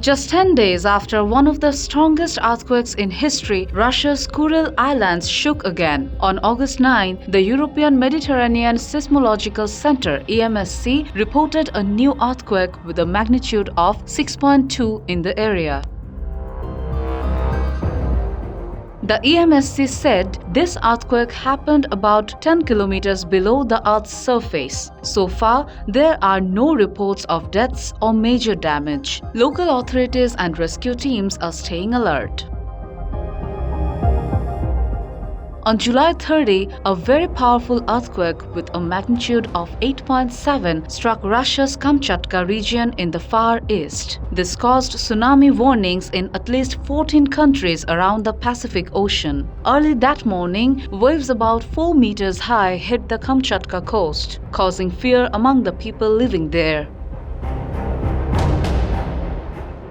Just 10 days after one of the strongest earthquakes in history, Russia's Kuril Islands shook again. On August 9, the European Mediterranean Seismological Center (EMSC) reported a new earthquake with a magnitude of 6.2 in the area. The EMSC said this earthquake happened about 10 kilometers below the Earth's surface. So far, there are no reports of deaths or major damage. Local authorities and rescue teams are staying alert. On July 30, a very powerful earthquake with a magnitude of 8.7 struck Russia's Kamchatka region in the Far East. This caused tsunami warnings in at least 14 countries around the Pacific Ocean. Early that morning, waves about 4 meters high hit the Kamchatka coast, causing fear among the people living there.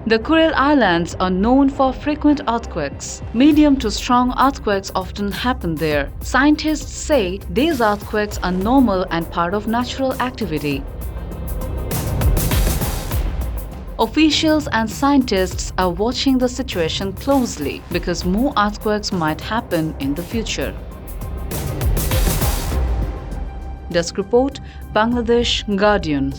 The Kuril Islands are known for frequent earthquakes. Medium to strong earthquakes often happen there. Scientists say these earthquakes are normal and part of natural activity. Officials and scientists are watching the situation closely because more earthquakes might happen in the future. Desk report, Bangladesh Guardian.